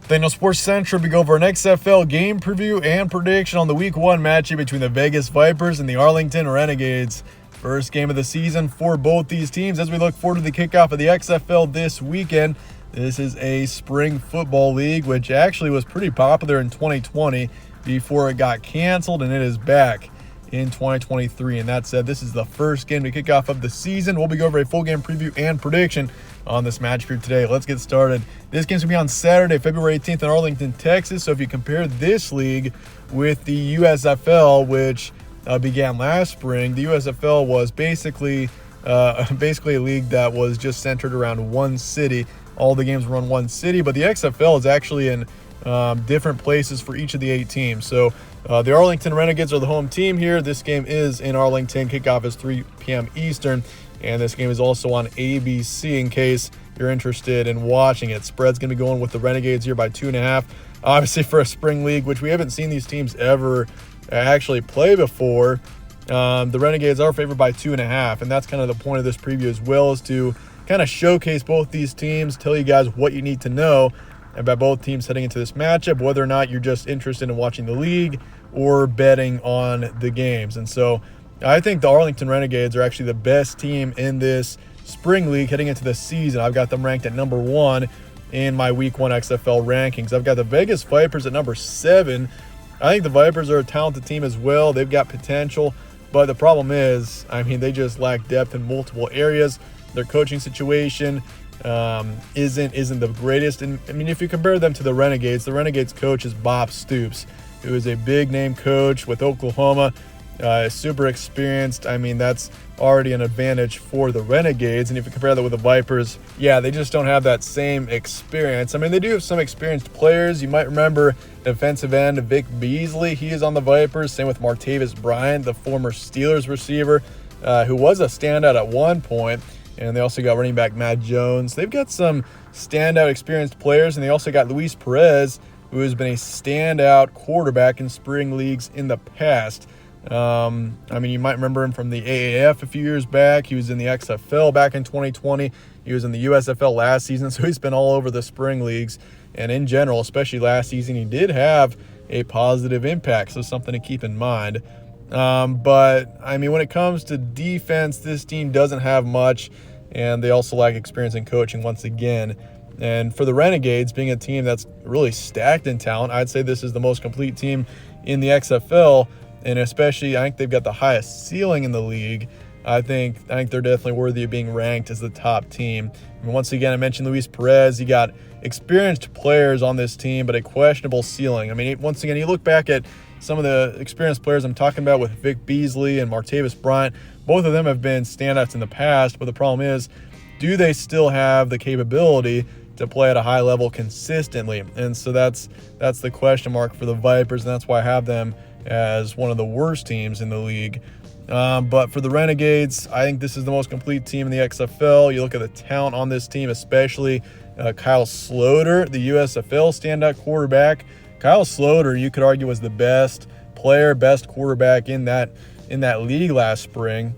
Nathaniel Sports Central, we go over an XFL game preview and prediction on the Week 1 matchup between the Vegas Vipers and the Arlington Renegades. First game of the season for both these teams as we look forward to the kickoff of the XFL this weekend. This is a spring football league, which actually was pretty popular in 2020 before it got canceled, and it is back in 2023. And that said, this is the first game to kick off of the season. We'll be going over a full game preview and prediction on this match here today. Let's get started. This game's going to be on Saturday, February 18th in Arlington, Texas. So if you compare this league with the USFL, which began last spring, the USFL was basically a league that was just centered around one city. All the games were in one city, but the XFL is actually in different places for each of the 8 teams. So the Arlington Renegades are the home team here. This game is in Arlington. Kickoff is 3 p.m. Eastern. And this game is also on ABC in case you're interested in watching it. Spread's going to be going with the Renegades here by 2.5. Obviously, for a spring league, which we haven't seen these teams ever actually play before, the Renegades are favored by 2.5. And that's kind of the point of this preview as well, is to kind of showcase both these teams, tell you guys what you need to know about both teams heading into this matchup, whether or not you're just interested in watching the league or betting on the games. And so I think the Arlington Renegades are actually the best team in this spring league heading into the season. I've got them ranked at number 1 in my Week 1 XFL rankings. I've got the Vegas Vipers at number 7. I think the Vipers are a talented team as well. They've got potential, but the problem is, they just lack depth in multiple areas. Their coaching situation isn't the greatest. And if you compare them to the Renegades coach is Bob Stoops, who is a big name coach with Oklahoma. Super experienced. That's already an advantage for the Renegades. And if you compare that with the Vipers, they just don't have that same experience. They do have some experienced players. You might remember defensive end Vic Beasley. He is on the Vipers. Same with Martavis Bryant, the former Steelers receiver, who was a standout at one point. And they also got running back Matt Jones. They've got some standout experienced players. And they also got Luis Perez, who has been a standout quarterback in spring leagues in the past. You might remember him from the AAF a few years back. He was in the XFL back in 2020. He was in the USFL last season, so he's been all over the spring leagues. And in general, especially last season, he did have a positive impact, so something to keep in mind. But when it comes to defense, this team doesn't have much, and they also lack experience in coaching once again. And for the Renegades, being a team that's really stacked in talent, I'd say this is the most complete team in the XFL. And especially, I think they've got the highest ceiling in the league. I think they're definitely worthy of being ranked as the top team. Once again, I mentioned Luis Perez. You got experienced players on this team, but a questionable ceiling. Once again, you look back at some of the experienced players I'm talking about with Vic Beasley and Martavis Bryant. Both of them have been standouts in the past, but the problem is, do they still have the capability to play at a high level consistently? And so that's the question mark for the Vipers, and that's why I have them as one of the worst teams in the league. But for the Renegades, I think this is the most complete team in the XFL. You look at the talent on this team, especially Kyle Sloter, the USFL standout quarterback. Kyle Sloter, you could argue, was the best quarterback in that league last spring.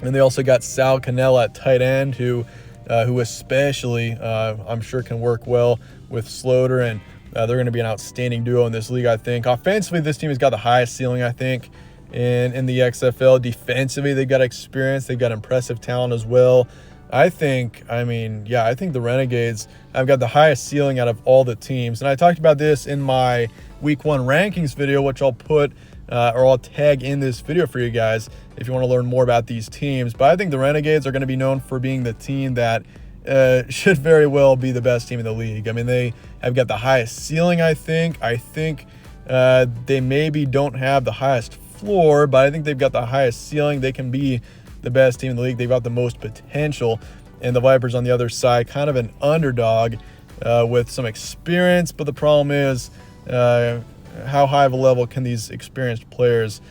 And they also got Sal Cannella at tight end, who especially I'm sure can work well with Sloter, and they're going to be an outstanding duo in this league, I think. Offensively, this team has got the highest ceiling, I think, in the XFL. Defensively, they've got experience. They've got impressive talent as well. I think the Renegades have got the highest ceiling out of all the teams. And I talked about this in my Week 1 rankings video, which I'll put or I'll tag in this video for you guys if you want to learn more about these teams. But I think the Renegades are going to be known for being the team that should very well be the best team in the league. They have got the highest ceiling, I think. They maybe don't have the highest floor, but I think they've got the highest ceiling. They can be the best team in the league. They've got the most potential. And the Vipers on the other side, kind of an underdog with some experience. But the problem is, how high of a level can these experienced players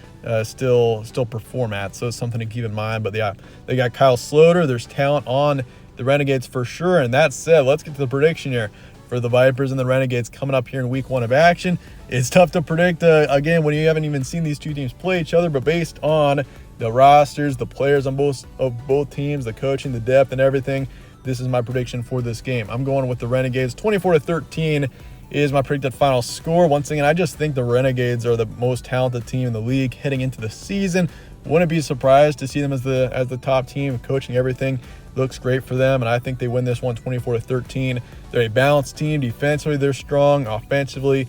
still perform at? So it's something to keep in mind. But yeah, they got Kyle Sloter. There's talent on the Renegades for sure. And that said, let's get to the prediction here for the Vipers and the Renegades coming up here in Week 1 of action. It's tough to predict, again, when you haven't even seen these two teams play each other, but based on the rosters, the players on both teams, the coaching, the depth, and everything, this is my prediction for this game. I'm going with the Renegades 24-13 is my predicted final score. Once again, I just think the Renegades are the most talented team in the league heading into the season. Wouldn't be surprised to see them as the top team, coaching everything looks great for them, and I think they win this one 24-13. They're a balanced team. Defensively, they're strong. Offensively,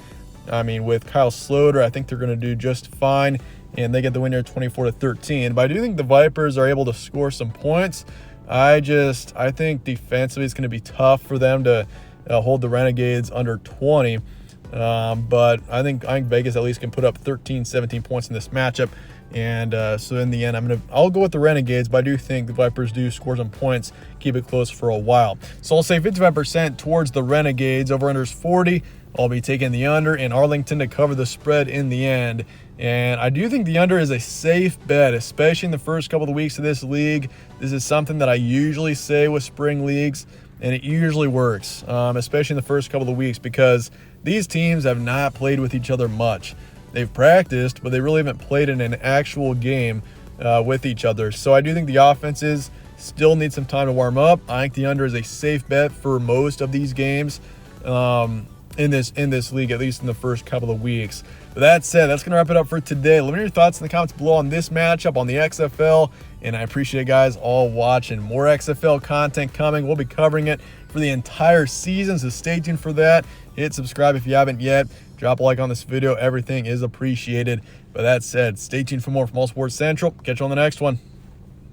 I mean, with Kyle Sloter, I think they're going to do just fine, and they get the win here 24-13. But I do think the Vipers are able to score some points. I think defensively it's going to be tough for them to hold the Renegades under 20. But I think Vegas at least can put up 13, 17 points in this matchup. And so in the end, I'll go with the Renegades, but I do think the Vipers do score some points, keep it close for a while. So I'll say 55% towards the Renegades. Over-under is 40. I'll be taking the under in Arlington to cover the spread in the end. And I do think the under is a safe bet, especially in the first couple of weeks of this league. This is something that I usually say with spring leagues, and it usually works, especially in the first couple of weeks, because these teams have not played with each other much. They've practiced, but they really haven't played in an actual game with each other. So I do think the offenses still need some time to warm up. I think the under is a safe bet for most of these games in this league, at least in the first couple of weeks. But that said, that's going to wrap it up for today. Let me know your thoughts in the comments below on this matchup on the XFL. And I appreciate you guys all watching. More XFL content coming. We'll be covering it for the entire season, so stay tuned for that. Hit subscribe if you haven't yet. Drop a like on this video. Everything is appreciated. But that said, stay tuned for more from All Sports Central. Catch you on the next one.